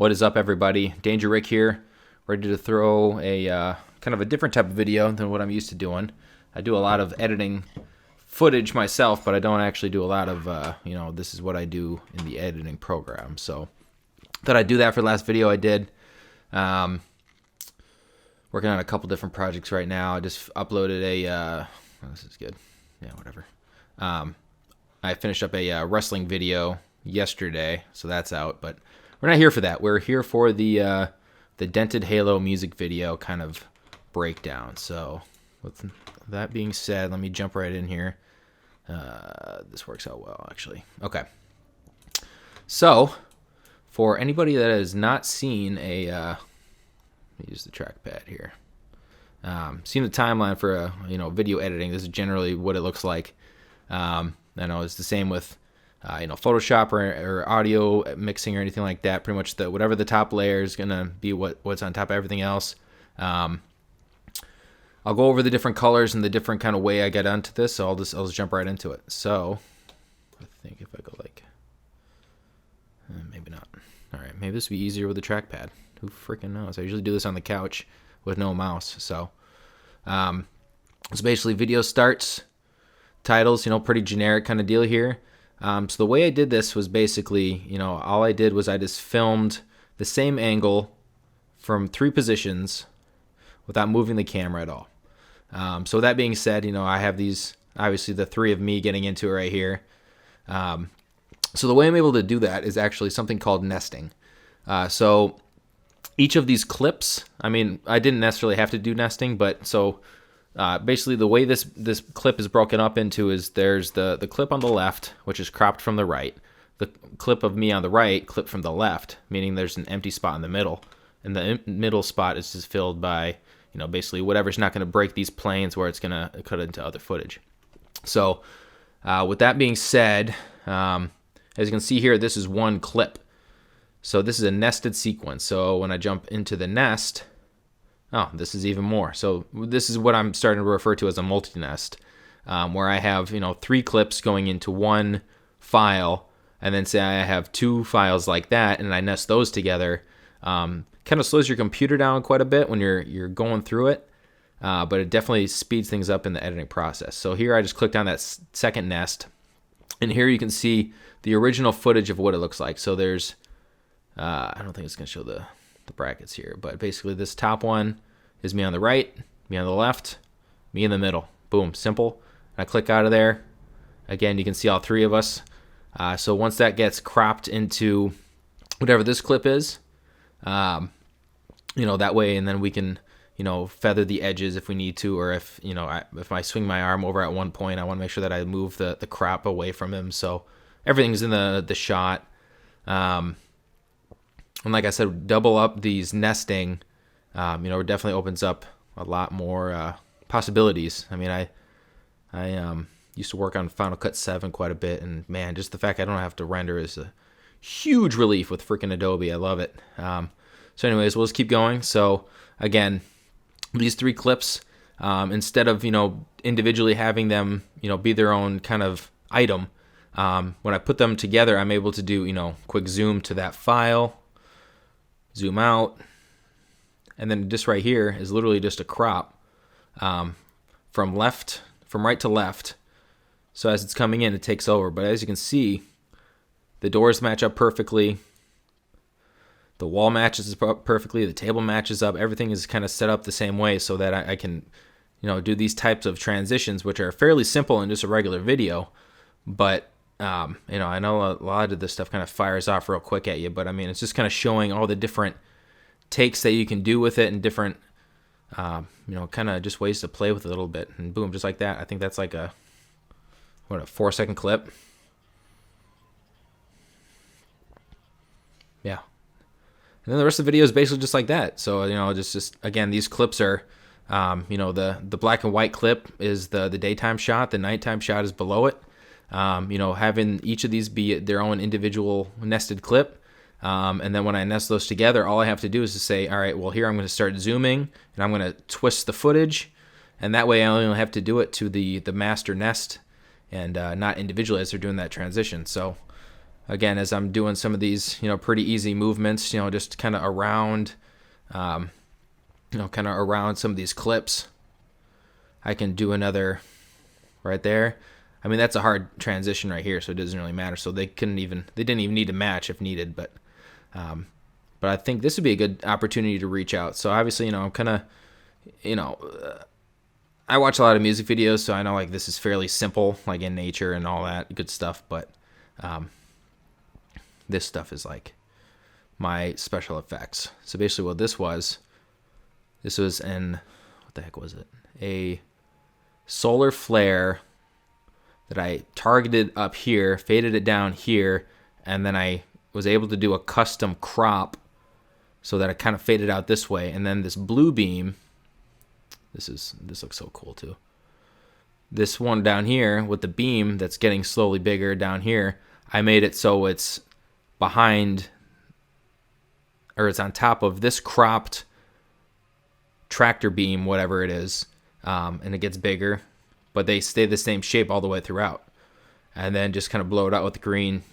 What is up, everybody? Danger Rick here, ready to throw a kind of a different type of video than what I'm used to doing. I do a lot of editing footage myself, but I don't actually do a lot of, this is what I do in the editing program. So, thought I'd do that for the last video I did. Working on a couple different projects right now. I just uploaded this is good. Yeah, whatever. I finished up a wrestling video yesterday, so that's out, but we're not here for that. We're here for the Dented Halo music video kind of breakdown. So with that being said, let me jump right in here. This works out well, actually. Okay. So for anybody that has not seen let me use the trackpad here. Seen the timeline for video editing. This is generally what it looks like. I know it's the same with Photoshop or audio mixing or anything like that. Pretty much whatever the top layer is gonna be what's on top of everything else. I'll go over the different colors and the different kind of way I get onto this. So I'll just jump right into it. So I think if I go like, maybe not. All right, maybe this will be easier with the trackpad. Who freaking knows? I usually do this on the couch with no mouse. So basically video starts, titles, pretty generic kind of deal here. So the way I did this was basically, all I did was I just filmed the same angle from 3 positions without moving the camera at all. So with that being said, I have these, obviously the 3 of me getting into it right here. So the way I'm able to do that is actually something called nesting. So each of these clips, I didn't necessarily have to do nesting, but so basically the way this clip is broken up into is there's the clip on the left, which is cropped from the right, the clip of me on the right, clip from the left, meaning there's an empty spot in the middle, and the middle spot is just filled by basically whatever's not going to break these planes where it's going to cut into other footage. So with that being said, as you can see here, this is one clip. So this is a nested sequence. So when I jump into the nest, this is even more. So this is what I'm starting to refer to as a multi-nest, where I have 3 clips going into one file, and then say I have 2 files like that, and I nest those together. Kind of slows your computer down quite a bit when you're going through it, but it definitely speeds things up in the editing process. So here I just clicked on that second nest, and here you can see the original footage of what it looks like. So there's I don't think it's going to show the brackets here, but basically this top one is me on the right, me on the left, me in the middle. Boom, simple. I click out of there. Again, you can see all 3 of us. So once that gets cropped into whatever this clip is, that way, and then we can feather the edges if we need to, or if if I swing my arm over at one point, I want to make sure that I move the crop away from him, so everything's in the shot. And like I said, double up these nesting, it definitely opens up a lot more possibilities. I used to work on Final Cut 7 quite a bit, and man, just the fact I don't have to render is a huge relief with freaking Adobe. I love it. So anyways, we'll just keep going. So again, these 3 clips, instead of individually having them be their own kind of item, when I put them together, I'm able to do quick zoom to that file, zoom out, and then this right here is literally just a crop from right to left. So as it's coming in, it takes over. But as you can see, the doors match up perfectly, the wall matches up perfectly, the table matches up, everything is kind of set up the same way so that I can do these types of transitions, which are fairly simple in just a regular video. But I know a lot of this stuff kind of fires off real quick at you, but it's just kind of showing all the different takes that you can do with it, and different, kind of just ways to play with it a little bit. And boom, just like that. I think that's like a 4-second clip. Yeah. And then the rest of the video is basically just like that. So, just again, these clips are, the black and white clip is the daytime shot. The nighttime shot is below it. Having each of these be their own individual nested clip. And then when I nest those together, all I have to do is to say, all right, well, here I'm going to start zooming, and I'm going to twist the footage. And that way I only have to do it to the master nest, and not individually as they're doing that transition. So again, as I'm doing some of these, pretty easy movements, just kind of around, kind of around some of these clips. I can do another right there. I mean, that's a hard transition right here, so it doesn't really matter. So they didn't even need to match if needed, but I think this would be a good opportunity to reach out. So obviously, I'm kind of, I watch a lot of music videos, so I know like this is fairly simple, like in nature and all that good stuff. But this stuff is like my special effects. So basically, what this was an, what the heck was it? A solar flare that I targeted up here, faded it down here, and then I was able to do a custom crop so that it kind of faded out this way. And then this blue beam, this looks so cool too. This one down here with the beam that's getting slowly bigger down here, I made it so it's behind, or it's on top of this cropped tractor beam, whatever it is, and it gets bigger, but they stay the same shape all the way throughout. And then just kind of blow it out with the green,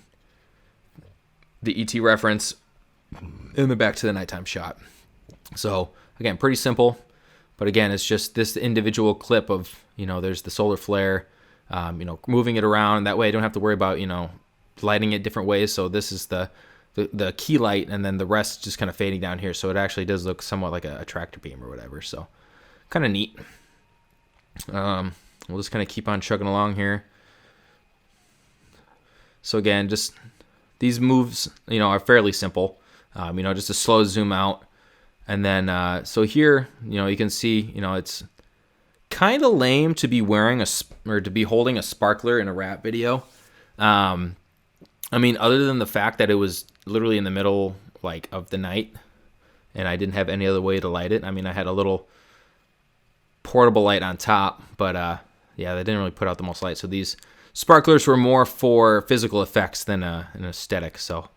the ET reference, and then back to the nighttime shot. So again, pretty simple, but again, it's just this individual clip of, there's the solar flare, moving it around. That way I don't have to worry about, lighting it different ways. So this is the key light, and then the rest just kind of fading down here. So it actually does look somewhat like a tractor beam or whatever. So kind of neat. We'll just kind of keep on chugging along here. So again, just these moves, are fairly simple. Just a slow zoom out. And then, so here, you can see, it's kind of lame to be wearing or to be holding a sparkler in a rap video. Other than the fact that it was literally in the middle, like, of the night, and I didn't have any other way to light it. I had a little portable light on top, but, yeah, they didn't really put out the most light. So these sparklers were more for physical effects than an aesthetic. So,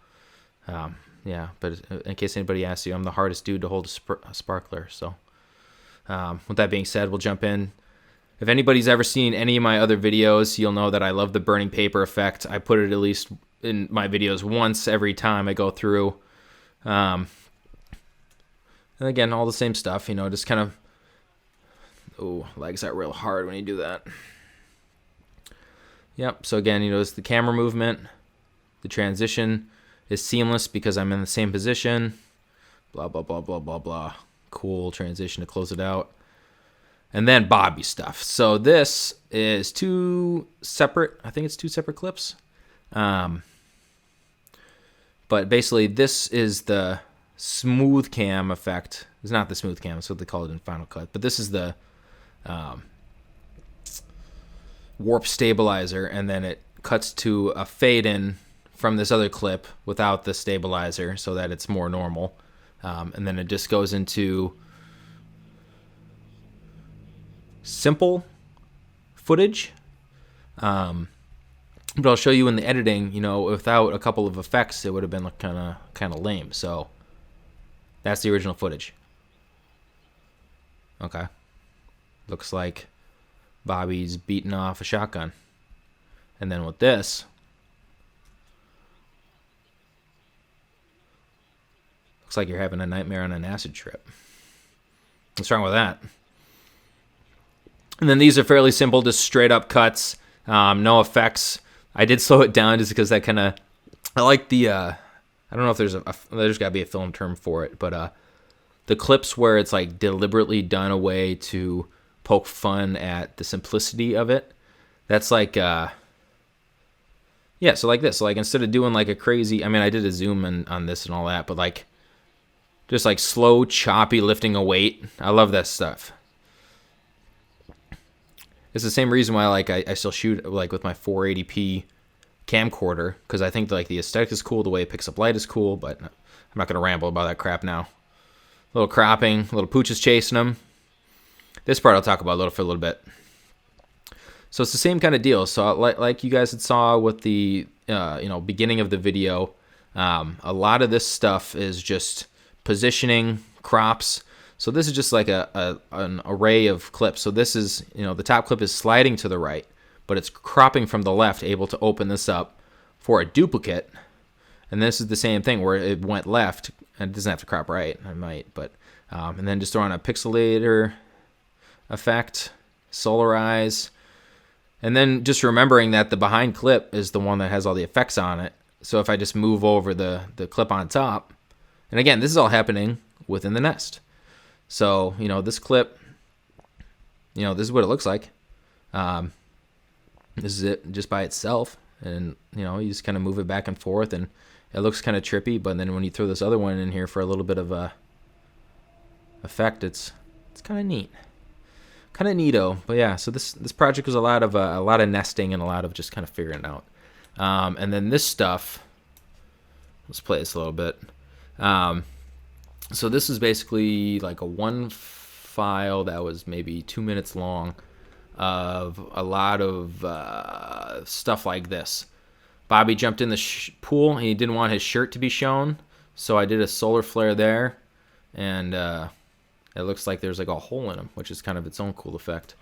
yeah, but in case anybody asks you, I'm the hardest dude to hold a sparkler. So with that being said, we'll jump in. If anybody's ever seen any of my other videos, you'll know that I love the burning paper effect. I put it at least in my videos once every time I go through. And again, all the same stuff, just kind of, legs out real hard when you do that. Yep, so again, it's the camera movement, the transition is seamless because I'm in the same position, blah, blah, blah, blah, blah, blah. Cool transition to close it out. And then Bobby stuff. So this is two separate clips. But basically this is the smooth cam effect. It's not the smooth cam, that's what they call it in Final Cut. But this is the warp stabilizer, and then it cuts to a fade in from this other clip without the stabilizer so that it's more normal. And then it just goes into simple footage. But I'll show you in the editing, without a couple of effects, it would have been kind of lame. So that's the original footage. Okay. Looks like Bobby's beating off a shotgun. And then with this, looks like you're having a nightmare on an acid trip. What's wrong with that? And then these are fairly simple, just straight up cuts, no effects. I did slow it down just because that kind of, I like the, I don't know if there's got to be a film term for it, but the clips where it's like deliberately done a way to poke fun at the simplicity of it. That's like, yeah, so like this. So like instead of doing like a crazy, I did a zoom in on this and all that, but like just like slow, choppy lifting a weight. I love that stuff. It's the same reason why I still shoot like with my 480p camcorder, because I think like the aesthetic is cool, the way it picks up light is cool, but I'm not going to ramble about that crap now. A little cropping, a little pooches chasing them. This part I'll talk about for a little bit. So it's the same kind of deal. So like you guys had saw with the beginning of the video, a lot of this stuff is just positioning, crops. So this is just like an array of clips. So this is, the top clip is sliding to the right, but it's cropping from the left, able to open this up for a duplicate. And this is the same thing where it went left, and it doesn't have to crop right. I might, but and then just throw on a pixelator effect, solarize, and then just remembering that the behind clip is the one that has all the effects on it. So if I just move over the clip on top, and again, this is all happening within the nest. So, you know, this clip, you know, this is what it looks like. This is it just by itself. And, you know, you just kind of move it back and forth, and it looks kind of trippy. But then when you throw this other one in here for a little bit of a effect, it's kind of neat. Kind of neato. But yeah, so this project was a lot of nesting and a lot of just kind of figuring it out. And then this stuff, let's play this a little bit. So this is basically like a one file that was maybe 2 minutes long of a lot of stuff like this. Bobby jumped in the pool. He didn't want his shirt to be shown, so I did a solar flare there, and it looks like there's like a hole in him, which is kind of its own cool effect.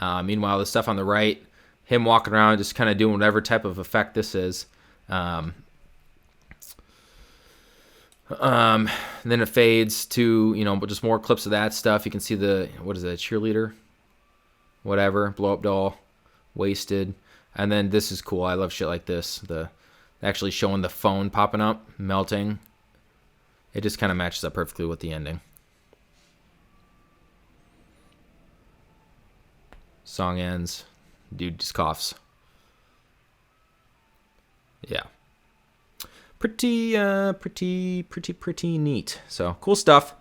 Meanwhile, the stuff on the right, him walking around just kind of doing whatever type of effect this is. Then it fades to, you know, just more clips of that stuff. You can see the, what is it, cheerleader? Whatever, blow up doll, wasted. And then this is cool. I love shit like this. The actually showing the phone popping up, melting. It just kind of matches up perfectly with the ending. Song ends. Dude just coughs. Yeah. Pretty neat. So cool stuff.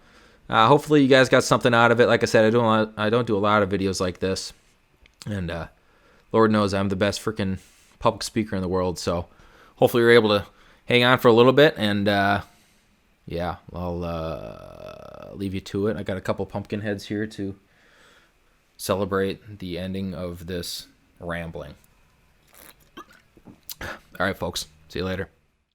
Hopefully you guys got something out of it. Like I said, I don't do a lot of videos like this, and Lord knows I'm the best freaking public speaker in the world. So hopefully you're able to hang on for a little bit, and yeah, I'll leave you to it. I got a couple pumpkin heads here to celebrate the ending of this rambling. All right, folks. See you later.